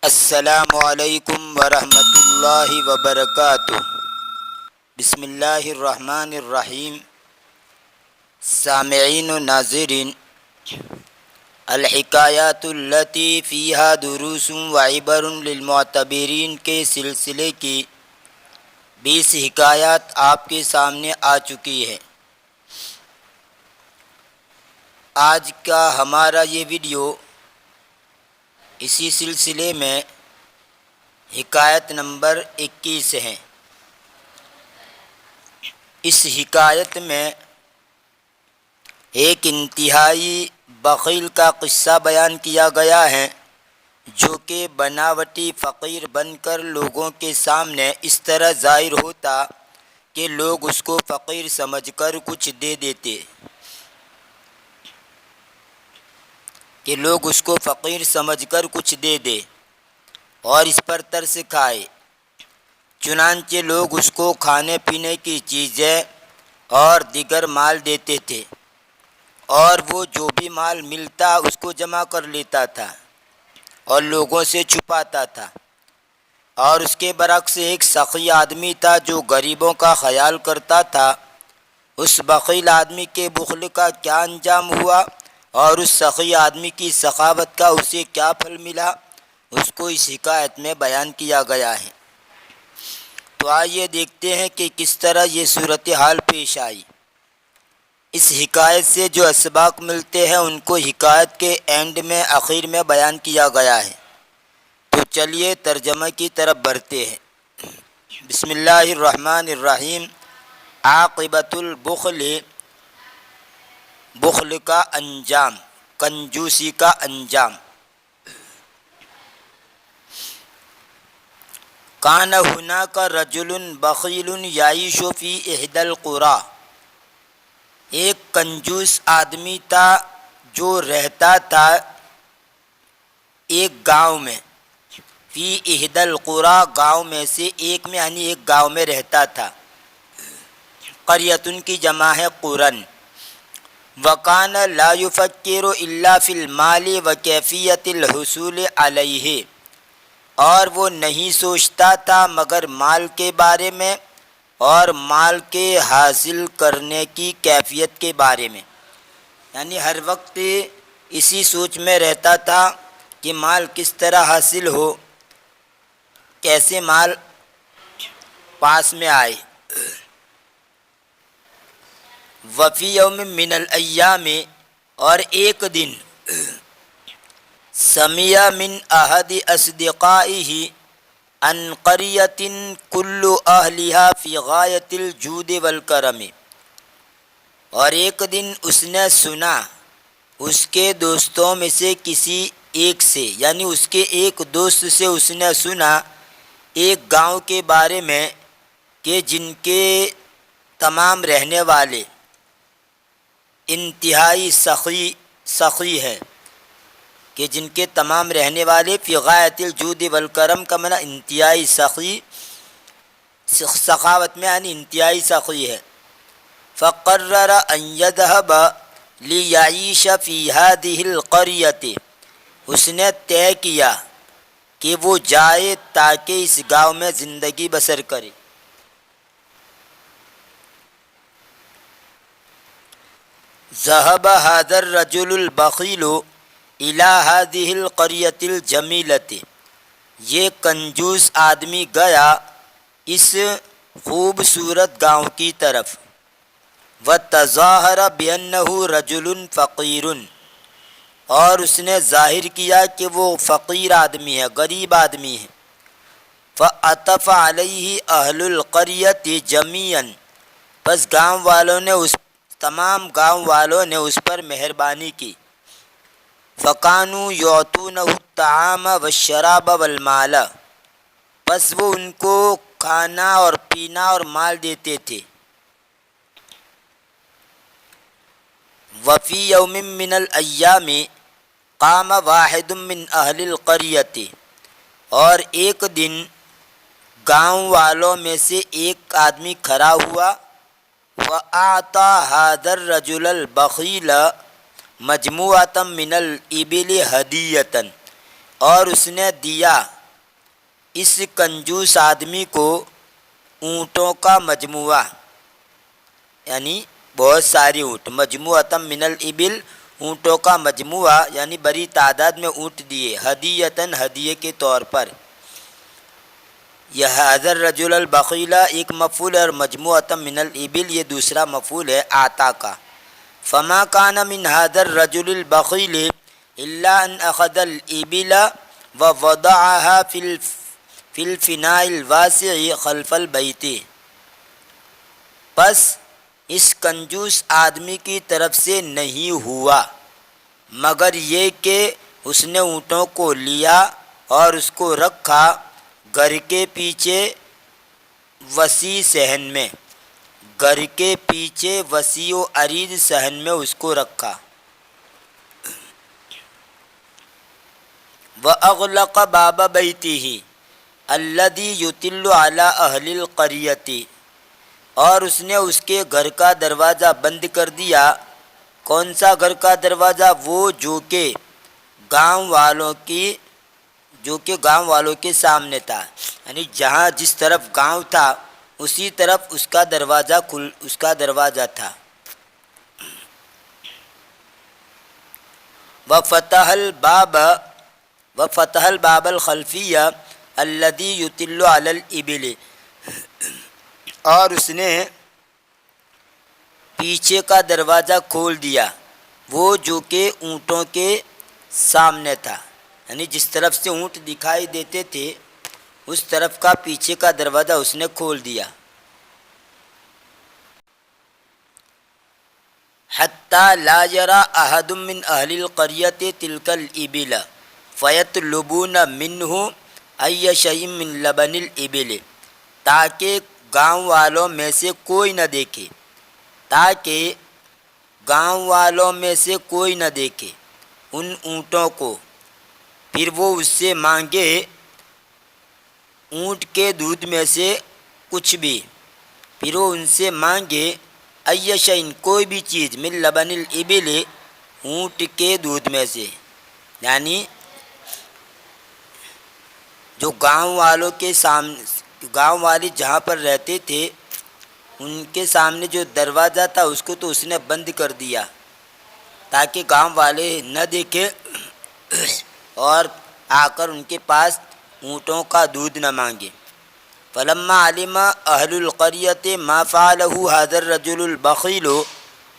السلام علیکم ورحمۃ اللہ وبرکاتہ۔ بسم اللہ الرحمن الرحیم۔ سامعین و ناظرین، الحکایات التی فیہا دروس و عبر للمعتبرین کے سلسلے کی 20 حکایات آپ کے سامنے آ چکی ہے۔ آج کا ہمارا یہ ویڈیو اسی سلسلے میں حکایت نمبر 21 ہے۔ اس حکایت میں ایک انتہائی بخیل کا قصہ بیان کیا گیا ہے، جو کہ بناوٹی فقیر بن کر لوگوں کے سامنے اس طرح ظاہر ہوتا کہ لوگ اس کو فقیر سمجھ کر کچھ دے دیتے، اور اس پر ترس کھائے۔ چنانچہ لوگ اس کو کھانے پینے کی چیزیں اور دیگر مال دیتے تھے، اور وہ جو بھی مال ملتا اس کو جمع کر لیتا تھا اور لوگوں سے چھپاتا تھا۔ اور اس کے برعکس ایک سخی آدمی تھا جو غریبوں کا خیال کرتا تھا۔ اس بخیل آدمی کے بخل کا کیا انجام ہوا اور اس سخی آدمی کی سخاوت کا اسے کیا پھل ملا، اس کو اس حکایت میں بیان کیا گیا ہے۔ تو آئیے دیکھتے ہیں کہ کس طرح یہ صورتحال پیش آئی۔ اس حکایت سے جو اسباق ملتے ہیں ان کو حکایت کے اینڈ میں، آخر میں بیان کیا گیا ہے۔ تو چلیے ترجمہ کی طرف بڑھتے ہیں۔ بسم اللہ الرحمن الرحیم۔ عاقبۃ البخل، بخل کا انجام، کنجوسی کا انجام۔ کان ہناک رجل بخیل یعیش فی احدی القری۔ ایک کنجوس آدمی تھا جو رہتا تھا ایک گاؤں میں، فی احدی القری، گاؤں میں سے ایک میں، یعنی ایک گاؤں میں رہتا تھا۔ قریۃ کی جمع ہے قرن۔ وکان لا یفکر الا فی المال وکیفیۃ الحصول علیہ، اور وہ نہیں سوچتا تھا مگر مال کے بارے میں اور مال کے حاصل کرنے کی کیفیت کے بارے میں، یعنی ہر وقت اسی سوچ میں رہتا تھا کہ مال کس طرح حاصل ہو، کیسے مال پاس میں آئے۔ وفی یوم من الایام، اور ایک دن، سمع من احد اصدقائہ عن قریۃ کل اہلھا فی غایۃ الجود والکرم، اور ایک دن اس نے سنا اس کے دوستوں میں سے کسی ایک سے، یعنی اس کے ایک دوست سے اس نے سنا ایک گاؤں کے بارے میں کہ جن کے تمام رہنے والے انتہائی سخی ہے، کہ جن کے تمام رہنے والے فی غایۃ الجود والکرم کا معنی انتہائی سخی، سخاوت میں یعنی انتہائی سخی ہے۔ فقرر ان یذهب لیعیش فی ہذہ القریۃ، اس نے طے کیا کہ وہ جائے تاکہ اس گاؤں میں زندگی بسر کرے۔ ذهب هذا الرجل البخیل الی هذه القریۃ الجمیلۃ، یہ کنجوس آدمی گیا اس خوبصورت گاؤں کی طرف۔ وتظاہر بأنه رجل فقیر، اور اس نے ظاہر کیا کہ وہ فقیر آدمی ہے، غریب آدمی ہے۔ فعطف علیہ اہل القریۃ جمیعا، بس تمام گاؤں والوں نے اس پر مہربانی کی۔ فکانوا یعطونہ الطعام والشراب والمال، بس وہ ان کو کھانا اور پینا اور مال دیتے تھے۔ وفی یوم من الایام قام واحد من اہل القریۃ، اور ایک دن گاؤں والوں میں سے ایک آدمی کھڑا ہوا۔ وَأَعْطَى هَذَا الرَّجُلَ الْبَخِيلَ مَجْمُوعَةً مِنَ الْإِبِلِ هَدِيَّةً، اور اس نے دیا اس کنجوس آدمی کو اونٹوں کا مجموعہ یعنی بہت ساری اونٹ، مجموعۃ من الابل اونٹوں کا مجموعہ یعنی بڑی تعداد میں اونٹ دیے، ہدیتاً ہدیے کے طور پر۔ یہ حضر رجل البخیلہ ایک مفعول ہے اور مجموعۃ من الابل یہ دوسرا مفعول ہے آتا کا۔ فما کان من هذا الرجل البخیل الا ان اخذ الابل ووضعها فی الفناء الواسع خلف البیت، پس اس کنجوس آدمی کی طرف سے نہیں ہوا مگر یہ کہ اس نے اونٹوں کو لیا اور اس کو رکھا گھر کے پیچھے وسیع صحن میں، گھر کے پیچھے وسیع و عریض صحن میں اس کو رکھا۔ وَأَغْلَقَ بَابَ بَيْتِهِ الَّذِي يُطِلُّ عَلَىٰ أَهْلِ الْقَرْيَةِ، اور اس نے اس کے گھر کا دروازہ بند کر دیا۔ کون سا گھر کا دروازہ؟ وہ جو کہ گاؤں والوں کے سامنے تھا، یعنی جہاں جس طرف گاؤں تھا اسی طرف اس کا دروازہ تھا۔ وفتح الباب الخلفیہ الذی یطل علی الابل، اور اس نے پیچھے کا دروازہ کھول دیا وہ جو کہ اونٹوں کے سامنے تھا، یعنی جس طرف سے اونٹ دکھائی دیتے تھے اس طرف کا پیچھے کا دروازہ اس نے کھول دیا۔ حتی لا یری احد من اہل القریۃ تلک الابل فیطلبون منہ ای شیء من لبن الابل، تاکہ گاؤں والوں میں سے کوئی نہ دیکھے ان اونٹوں کو، پھر وہ اس سے مانگے اونٹ کے دودھ میں سے کچھ بھی، پھر وہ ان سے مانگے ای شیء کوئی بھی چیز من لبن الابل اونٹ کے دودھ میں سے، یعنی جو گاؤں والے جہاں پر رہتے تھے ان کے سامنے جو دروازہ تھا اس کو تو اس نے بند کر دیا تاکہ گاؤں والے نہ دیکھے اور آ کر ان کے پاس اونٹوں کا دودھ نہ مانگے۔ فلما علم اہل القریۃ ما فعلہ ھذا الرجل البخیل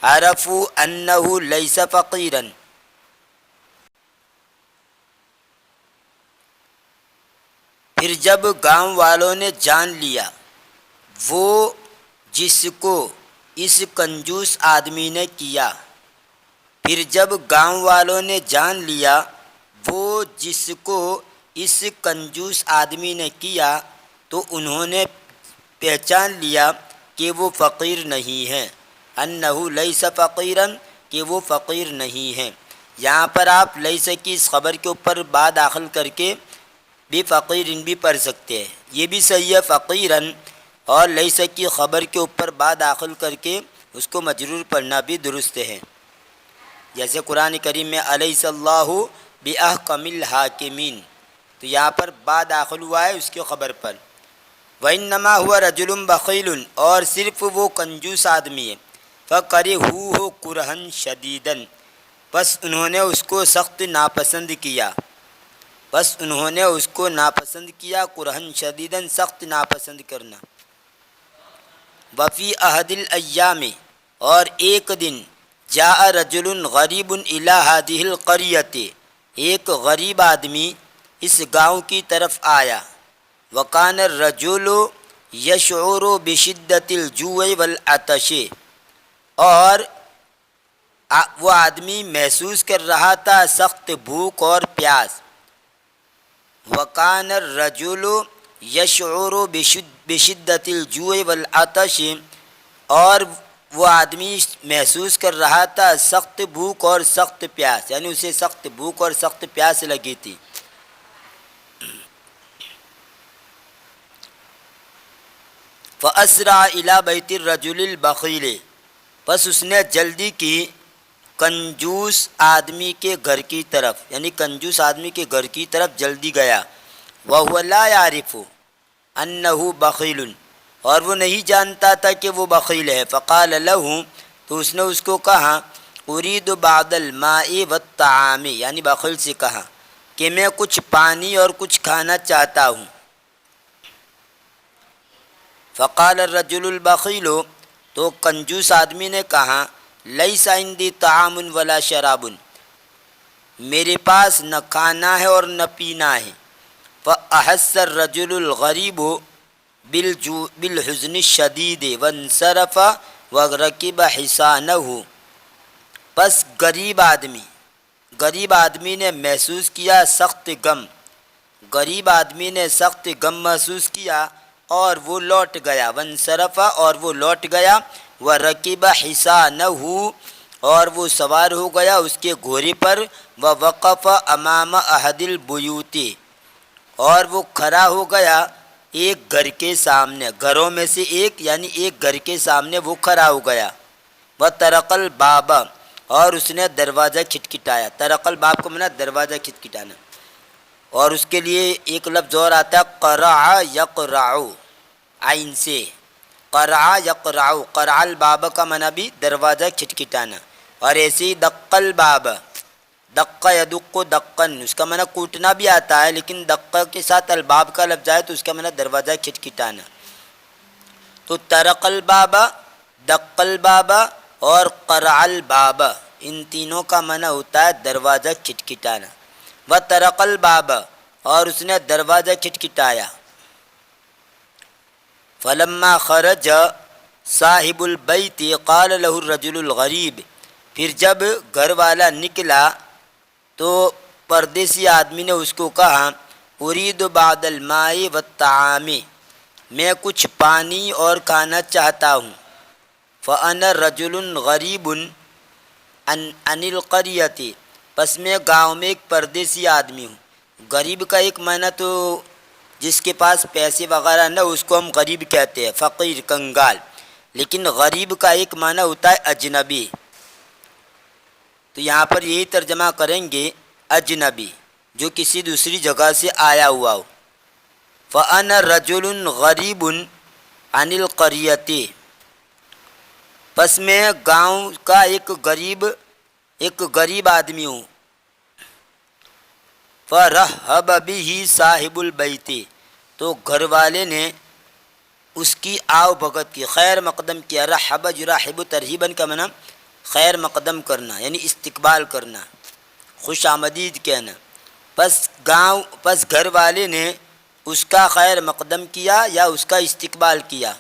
عرفوا انہ لیس فقیرا، پھر جب گاؤں والوں نے جان لیا وہ جس کو اس کنجوس آدمی نے کیا، پھر جب گاؤں والوں نے جان لیا وہ جس کو اس کنجوس آدمی نے کیا تو انہوں نے پہچان لیا کہ وہ فقیر نہیں ہیں، انہ لیس فقیرا، کہ وہ فقیر نہیں ہیں۔ یہاں پر آپ لیس کی اس خبر کے اوپر با داخل کر کے بھی فقیرن بھی پڑھ سکتے ہیں، یہ بھی صحیح ہے فقیرن، اور لیس کی خبر کے اوپر با داخل کر کے اس کو مجرور پڑھنا بھی درست ہے، جیسے قرآن کریم میں الیس اللہ باحکم الحاکمین، تو یہاں پر با داخل ہوا ہے اس کی خبر پر۔ وانما هو رجل بخیل، اور صرف وہ کنجوس آدمی ہے، فکرہوہ کرہا شدیدا، پس انہوں نے اس کو سخت ناپسند کیا، کرہا شدیدا، سخت ناپسند کرنا۔ وفی احد الایام، اور ایک دن جاء رجل غریب الی ہذہ القریۃ، ایک غریب آدمی اس گاؤں کی طرف آیا۔ وکان الرجل یشعر بشدۃ الجوع والعطش، اور وہ آدمی محسوس کر رہا تھا سخت بھوک اور پیاس۔ وکان الرجل یشعر بشدۃ الجوع والعطش، اور وہ آدمی محسوس کر رہا تھا سخت بھوک اور سخت پیاس، یعنی اسے سخت بھوک اور سخت پیاس لگی تھی۔ فأسرع إلى بيت الرجل البخيل، پس اس نے جلدی کی کنجوس آدمی کے گھر کی طرف، یعنی کنجوس آدمی کے گھر کی طرف جلدی گیا۔ وَهُوَ لَا يَعْرِفُ أَنَّهُ بَخِيلٌ، اور وہ نہیں جانتا تھا کہ وہ بخیل ہے. فقال له، تو اس نے اس کو کہا، اريد بعض الماء والطعام، یعنی بخیل سے کہا کہ میں کچھ پانی اور کچھ کھانا چاہتا ہوں. فقال الرجل البخیل، تو کنجوس آدمی نے کہا، لیس عندی طعام ولا شراب، میرے پاس نہ کھانا ہے اور نہ پینا ہے. فأحس الرجل الغریب بالحزن الشدید وانصرف ورکب حصانہ، پس غریب آدمی نے محسوس کیا سخت غم، غریب آدمی نے سخت غم محسوس کیا اور وہ لوٹ گیا. وانصرف، اور وہ لوٹ گیا. ورکب حصانہ، اور وہ سوار ہو گیا اس کے گھوڑے پر. ووقف امام احد البیوت، اور وہ کھڑا ہو گیا ایک گھر کے سامنے، گھروں میں سے ایک، یعنی ایک گھر کے سامنے وہ کھڑا ہو گیا. وطرق الباب، اور اس نے دروازہ کھٹکھٹایا. طرق الباب کو معنی دروازہ کھٹکھٹانا. اور اس کے لیے ایک لفظ اور آتا ہے قرع یقرع، عین سے قرع یقرع. قرع الباب کا معنی بھی دروازہ کھٹکھٹانا. اور ایسے ہی دق الباب، دق یدق دقن، اس کا معنی کوٹنا بھی آتا ہے، لیکن دق کے ساتھ الباب کا لفظ آئے تو اس کا معنی دروازہ کھٹکھٹانا. تو طرق الباب، دق الباب اور قرع الباب، ان تینوں کا معنی ہوتا ہے دروازہ کھٹکھٹانا. وطرق الباب، اور اس نے دروازہ کھٹکھٹایا. فلما خرج صاحب البیت قال له الرجل الغریب، پھر جب گھر والا نکلا تو پردیسی آدمی نے اس کو کہا، اريد بعض الماء والطعام، میں کچھ پانی اور کھانا چاہتا ہوں. فانا رجل غریب عن القریۃ، پس میں گاؤں میں ایک پردیسی آدمی ہوں. غریب کا ایک معنی تو جس کے پاس پیسے وغیرہ نہ اس کو ہم غریب کہتے ہیں، فقیر، کنگال. لیکن غریب کا ایک معنی ہوتا ہے اجنبی. تو یہاں پر یہی ترجمہ کریں گے، اجنبی، جو کسی دوسری جگہ سے آیا ہوا ہو. فانا رجل غریب عن القریۃ، پس میں گاؤں کا ایک غریب آدمی ہوں. فرحب به صاحب البیت، تو گھر والے نے اس کی آؤ بھگت کی، خیر مقدم کیا. رحب یرحب ترحیباً کا معنی خیر مقدم کرنا، یعنی استقبال کرنا، خوش آمدید کہنا. پس گھر والے نے اس کا خیر مقدم کیا یا اس کا استقبال کیا.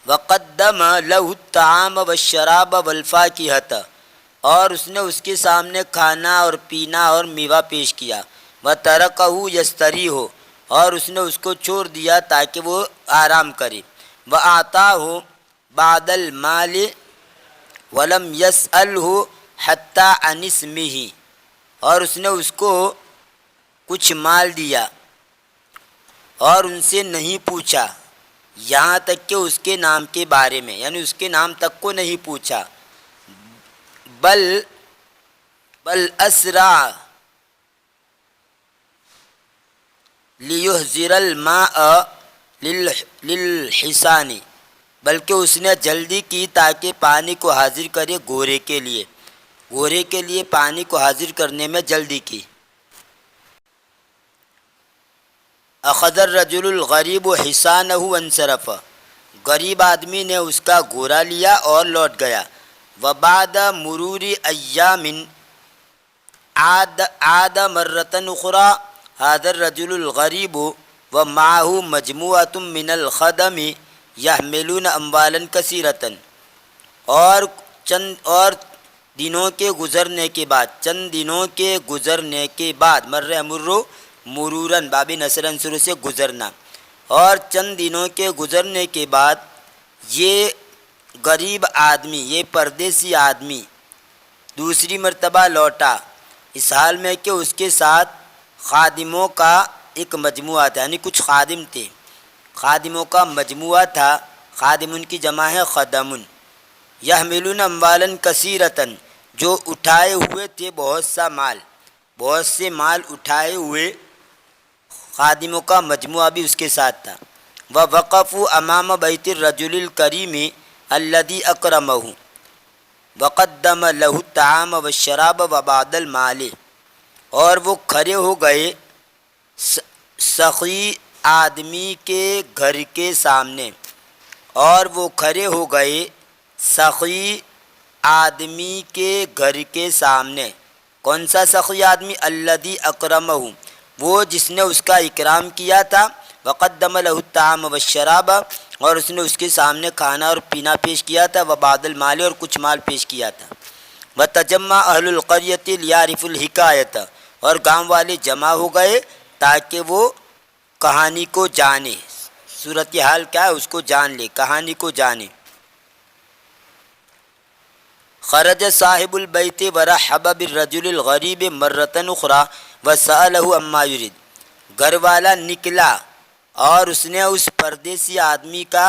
وقدم له الطعام والشراب والفاکہۃ، اور اس نے اس کے سامنے کھانا اور پینا اور میوہ پیش کیا. وترکہ یستریح، اور اس نے اس کو چھوڑ دیا تاکہ وہ آرام کرے. واعطاہ بعض المال ولم یسألہ حتی عن اسمہ، اور اس نے اس کو کچھ مال دیا اور ان سے نہیں پوچھا یہاں تک کہ اس کے نام کے بارے میں، یعنی اس کے نام تک کو نہیں پوچھا. بل اسرع لیحضر الماء للحصان، بلکہ اس نے جلدی کی تاکہ پانی کو حاضر کرے گھوڑے کے لیے پانی کو حاضر کرنے میں جلدی کی. اخذ الرجل الغریب حصانہ وانصرف، غریب آدمی نے اس کا گھوڑا لیا اور لوٹ گیا. وبعد مرور ایام عاد مرۃ اخری هذا الرجل الغریب ومعه مجموعۃ من الخدم يحملون اموالا کثیرۃ، اور چند دنوں کے گزرنے کے بعد مر امرو مرورن باب نصر انصر سے گزرنا، اور چند دنوں کے گزرنے کے بعد یہ غریب آدمی، یہ پردیسی آدمی دوسری مرتبہ لوٹا، اس حال میں کہ اس کے ساتھ خادموں کا ایک مجموعہ تھا، یعنی کچھ خادم تھے، خادموں کا مجموعہ تھا. خادم ان کی جمع ہے خدمن. یحملون اموالا کثیرۃ، جو اٹھائے ہوئے تھے بہت سے مال اٹھائے ہوئے خادموں کا مجموعہ بھی اس کے ساتھ تھا۔ ووقفوا امام بیت الرجل الکریم الذی اکرمہ وقدم لہ الطعام والشراب وبعد المال، اور وہ کھڑے ہو گئے سخی آدمی کے گھر کے سامنے، اور وہ کھڑے ہو گئے سخی آدمی کے گھر کے سامنے۔ کون سا سخی آدمی؟ الذی اکرمہ، وہ جس نے اس کا اکرام کیا تھا، وقدم لہ الطعام والشراب، اور اس نے اس کے سامنے کھانا اور پینا پیش کیا تھا، وبعد المال، اور کچھ مال پیش کیا تھا۔ وتجمع اہل القریۃ لیعرفوا الحکایۃ، اور گاؤں والے جمع ہو گئے تاکہ وہ کہانی کو جانے، صورتحال کیا ہے اس کو جان لے، کہانی کو جانے۔ خرج صاحب البیت ورحب بالرجل الغریب مرۃ اخری وسألہ عما یرید، گھر والا نکلا اور اس نے اس پردیسی آدمی کا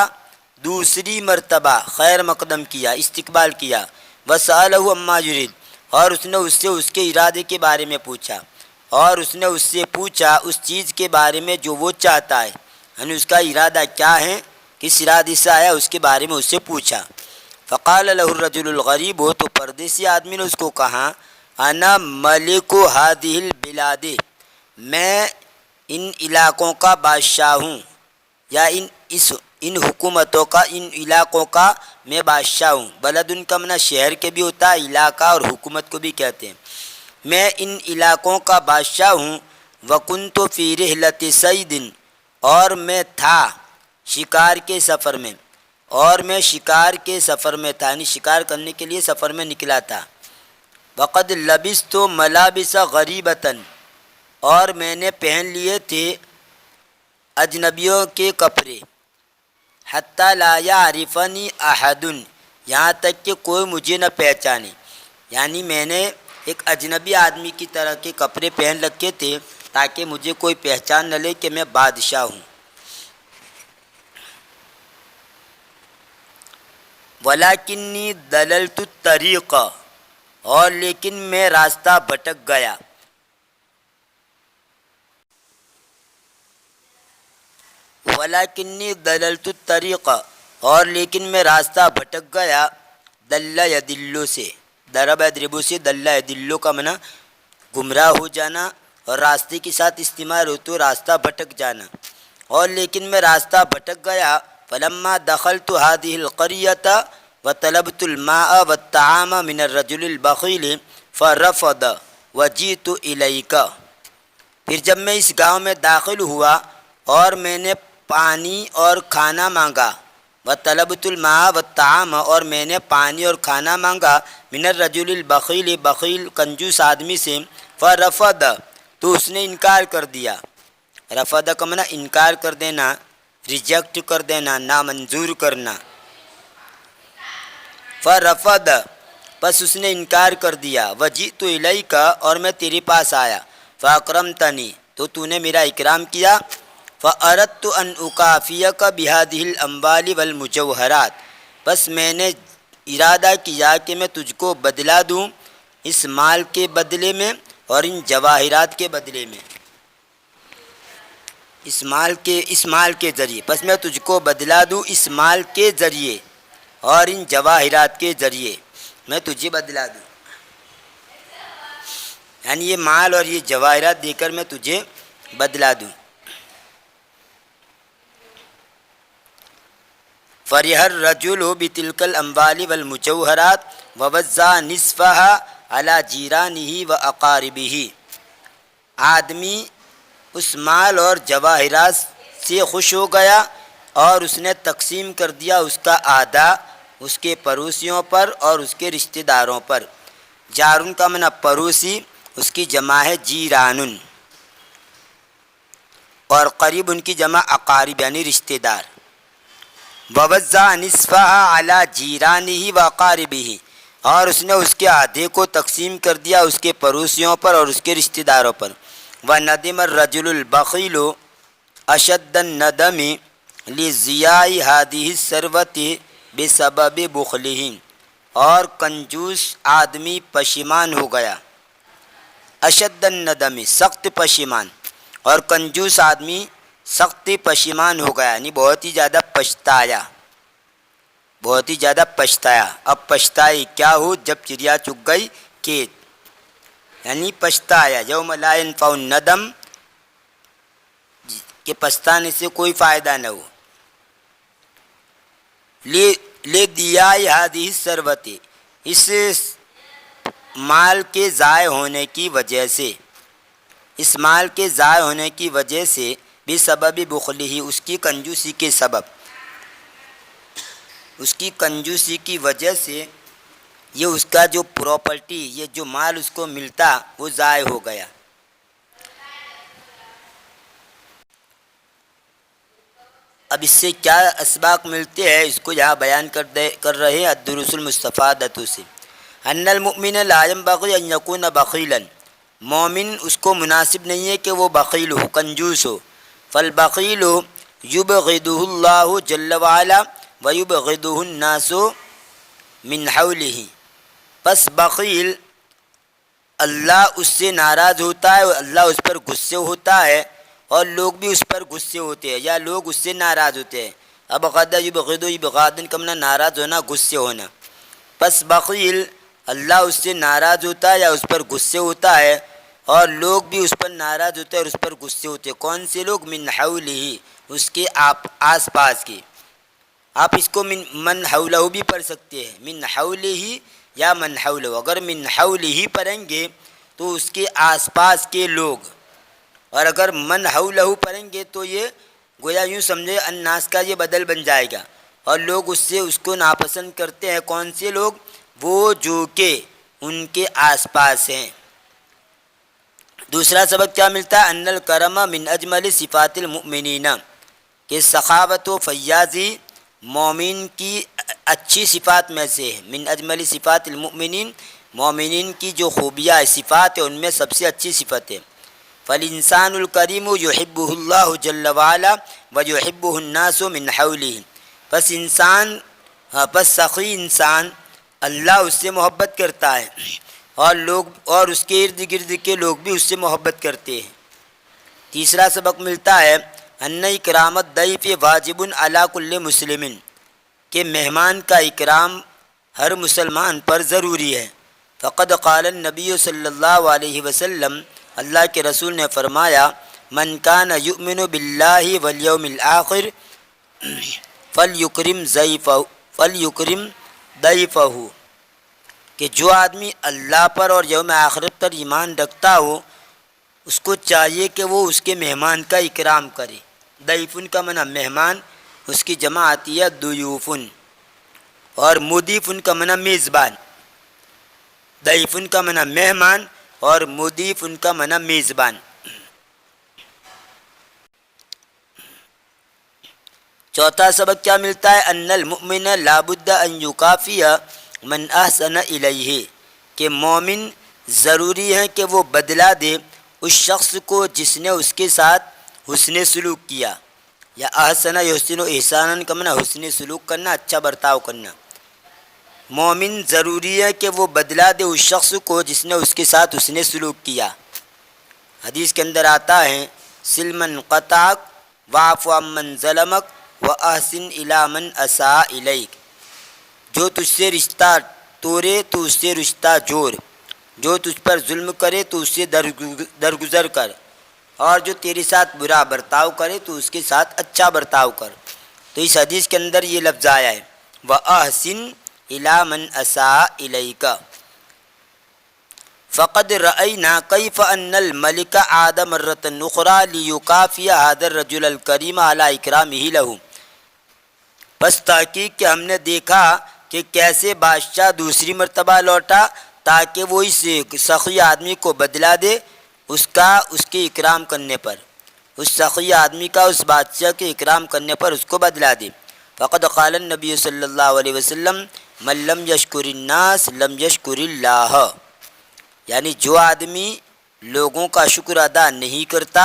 دوسری مرتبہ خیر مقدم کیا، استقبال کیا۔ وسألہ عما یرید، اور اس نے اس سے اس کے ارادے کے بارے میں پوچھا، اور اس نے اس سے پوچھا اس چیز کے بارے میں جو وہ چاہتا ہے، یعنی اس کا ارادہ کیا ہے، کس ارادے سے آیا، اس کے بارے میں اس سے پوچھا۔ فقال له الرجل الغریب، تو پردیسی آدمی نے اس کو کہا، انا ملک هذه البلاد، میں ان علاقوں کا بادشاہ ہوں، یا ان حکومتوں کا، ان علاقوں کا میں بادشاہ ہوں۔ بلد ان کا منع شہر کے بھی ہوتا ہے، علاقہ اور حکومت کو بھی کہتے ہیں۔ میں ان علاقوں کا بادشاہ ہوں۔ وکنت فی رحلۃ صید، اور میں تھا شکار کے سفر میں، اور میں شکار کے سفر میں تھا، یعنی شکار کرنے کے لیے سفر میں نکلا تھا۔ وقد لبست ملابس غریبۃ، اور میں نے پہن لیے تھے اجنبیوں کے کپڑے۔ حتی لا یعرفنی احد، یہاں تک کہ کوئی مجھے نہ پہچانے، یعنی میں نے ایک اجنبی آدمی کی طرح کے کپڑے پہن رکھے تھے تاکہ مجھے کوئی پہچان نہ لے کہ میں بادشاہ ہوں۔ وَلَكِنِّي ضَلَلْتُ الطَّرِيقَ، اور لیکن میں راستہ بھٹک گیا۔ وَلَكِنِّي ضَلَلْتُ الطَّرِيقَ، اور لیکن میں راستہ بھٹک گیا۔ دل یدل سے، ضرب یضرب سے، دل یدل کا معنی گمراہ ہو جانا، اور راستے کے ساتھ استعمال ہو تو راستہ بھٹک جانا۔ اور لیکن میں راستہ بھٹک گیا۔ فلما دخلت هذه القرية وطلبت الماء والطعام من الرجل البخيل فرفض وجئت إليك، پھر جب میں اس گاؤں میں داخل ہوا اور میں نے پانی اور کھانا مانگا، وطلبت الماء والطعام، اور میں نے پانی اور کھانا مانگا، من الرجل البخيل، بخیل کنجوس آدمی سے، فرفض، تو اس نے انکار کر دیا۔ رفض کا معنی انکار کر دینا، ریجیکٹ کر دینا، نامنظور کرنا۔ فرفض، پس اس نے انکار کر دیا۔ وجئت الیک، اور میں تیرے پاس آیا۔ فاکرمتنی، تو نے میرا اکرام کیا۔ فاردت ان اکافیک بہذہ الاموال والمجوہرات، بس میں نے ارادہ کیا کہ میں تجھ کو بدلہ دوں اس مال کے بدلے میں اور ان جواہرات کے بدلے میں، اس مال کے ذریعے، بس میں تجھ کو بدلہ دوں اس مال کے ذریعے اور ان جواہرات کے ذریعے، میں تجھے بدلہ دوں، یعنی یہ مال اور یہ جواہرات دے کر میں تجھے بدلہ دوں۔ فرح الرجل بتلک الاموال والمجوہرات ووزع نصفها علی جیرانہ واقاربہ، آدمی اس مال اور جواہرات سے خوش ہو گیا اور اس نے تقسیم کر دیا اس کا آدھا اس کے پڑوسیوں پر اور اس کے رشتہ داروں پر۔ جارن کا معنی پڑوسی، اس کی جمع ہے جیرانن، اور قریب ان کی جمع اقارب یعنی رشتہ دار۔ ووزع نصفها علی جیرانہ واقاربہ، اور اس نے اس کے آدھے کو تقسیم کر دیا اس کے پڑوسیوں پر اور اس کے رشتہ داروں پر۔ وندم الرجل البخیل اشد الندم لضیاع هذه الثروة بسبب بخلہ، اور کنجوس آدمی پشیمان ہو گیا، اشد الندم سخت پشیمان، اور کنجوس آدمی سخت پشیمان ہو گیا، یعنی بہت ہی زیادہ پچھتایا، بہت ہی زیادہ پچھتایا۔ اب پچھتائی کیا ہو؟ جب چڑیا چگ گئی کھیت، یعنی پچھتایا۔ یوم لا ينفع الندم، کہ پچھتانے سے کوئی فائدہ نہ ہو۔ لے دیا ہادی ثروت، اس مال کے ضائع ہونے کی وجہ سے، اس مال کے ضائع ہونے کی وجہ سے، بسبب بخلہ، اس کی کنجوسی کے سبب، اس کی کنجوسی کی وجہ سے یہ اس کا جو پراپرٹی، یہ جو مال اس کو ملتا وہ ضائع ہو گیا۔ اب اس سے کیا اسباق ملتے ہیں، اس کو یہاں بیان کر رہے ہیں الدروس المستفادۃ سے۔ ان المؤمن لا ينبغي ان يكون بخیلا، مومن اس کو مناسب نہیں ہے کہ وہ بخیل ہو، کنجوس ہو۔ فالبخیل یبغضہ اللہ جل وعلا ویبغضہ الناس من حولہ، پس بخیل اللہ اس سے ناراض ہوتا ہے، اللہ اس پر غصے ہوتا ہے، اور لوگ بھی اس پر غصے ہوتے ہیں، یا لوگ اس سے ناراض ہوتے ہیں۔ اب غد یبغض ابغاضن کمنا ناراض ہونا، غصے ہونا۔ پس بخیل اللہ اس سے ناراض ہوتا ہے یا اس پر غصے ہوتا ہے، اور لوگ بھی اس پر ناراض ہوتے ہیں اور اس پر غصے ہوتے ہیں۔ کون سے لوگ؟ من حولہ، اس کے آس پاس کے۔ آپ اس کو من حولہ بھی پڑھ سکتے ہیں، من حولہ یا من حولہ۔ اگر من حولہ پڑھیں گے تو اس کے آس پاس کے لوگ، اور اگر من حولہ پڑھیں گے تو یہ گویا یوں سمجھے الناس کا یہ بدل بن جائے گا، اور لوگ اس سے اس کو ناپسند کرتے ہیں۔ کون سے لوگ؟ وہ جو کہ ان کے آس پاس ہیں۔ دوسرا سبق کیا ملتا ہے؟ ان الکرم من اجمل صفات المؤمنین، کہ سخاوت و فیاضی مومن کی اچھی صفات میں سے ہے۔ من اجمل صفات المؤمنین، مومنین کی جو خوبیاں صفات ہیں ان میں سب سے اچھی صفت ہے۔ فالانسان الکریم یحبہ اللہ جل وعلا ویحبہ الناس من حولہ، پس سخی انسان اللہ اس سے محبت کرتا ہے، اور اس کے ارد گرد کے لوگ بھی اس سے محبت کرتے ہیں۔ تیسرا سبق ملتا ہے ان اکرام الضیف واجب علی کل مسلم، کہ مہمان کا اکرام ہر مسلمان پر ضروری ہے۔ فقد قال النبی صلی اللہ علیہ وسلم، اللہ کے رسول نے فرمایا، من کان یؤمن باللہ والیوم الآخر فلیکرم ضیفہ، کہ جو آدمی اللہ پر اور یوم آخرت پر ایمان رکھتا ہو، اس کو چاہیے کہ وہ اس کے مہمان کا اکرام کرے۔ ضیفن کا معنی مہمان، اس کی جمع آتی ہے ضیوفن، اور مضیفن کا معنی میزبان۔ ضیفن کا معنی مہمان اور مضیفن کا معنی میزبان۔ چوتھا سبق کیا ملتا ہے؟ ان المؤمن لا بد ان یکافی من احسن الیہ، کہ مومن ضروری ہے کہ وہ بدلہ دے اس شخص کو جس نے اس کے ساتھ حسن سلوک کیا، یا احسن یحسن احسانا کا معنی حسن سلوک کرنا، اچھا برتاؤ کرنا۔ مومن ضروری ہے کہ وہ بدلہ دے اس شخص کو جس نے اس کے ساتھ حسن سلوک کیا۔ حدیث کے اندر آتا ہے، سل من قطعک واعف عمن ظلمک واحسن الی من اساء الیک، جو تجھ سے رشتہ توڑے تو اس سے رشتہ جوڑ، جو تجھ پر ظلم کرے تو اس سے درگزر کر، اور جو تیرے ساتھ برا برتاؤ کرے تو اس کے ساتھ اچھا برتاؤ کر۔ تو اس حدیث کے اندر یہ لفظ آیا ہے، وَأَحْسِنْ إِلَىٰ مَنْ أَسَاءَ إِلَيْكَ فَقَدْ رَأَيْنَا كَيْفَ أَنَّ الْمَلِكَ عَادَ مَرَّةً أُخْرَىٰ لِيُكَافِيَ هَٰذَا الرَّجُلَ الْكَرِيمَ عَلَىٰ إِكْرَامِهِ لَهُ، بس تحقیق کہ ہم نے دیکھا کہ کیسے بادشاہ دوسری مرتبہ لوٹا تاکہ وہ اس سخی آدمی کو بدلہ دے اس کے اکرام کرنے پر، اس سخی آدمی کا اس بادشاہ کے اکرام کرنے پر اس کو بدلہ دے۔ فقد قال النبی صلی اللہ علیہ وسلم، من لم یشکر الناس لم یشکر اللہ، یعنی جو آدمی لوگوں کا شکر ادا نہیں کرتا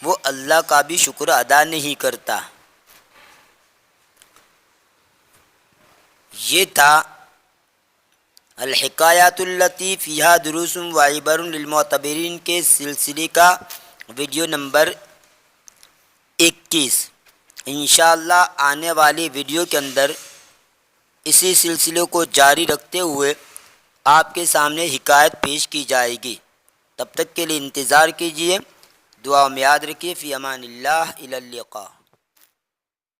وہ اللہ کا بھی شکر ادا نہیں کرتا۔ یہ تھا الحکایات التی فیہا دروس و عبر للمعتبرین کے سلسلے کا ویڈیو نمبر 21۔ انشاءاللہ آنے والی ویڈیو کے اندر اسی سلسلے کو جاری رکھتے ہوئے آپ کے سامنے حکایت پیش کی جائے گی۔ تب تک کے لیے انتظار کیجیے، دعا میں یاد رکھیے۔ فی امان اللہ، الی اللقاء۔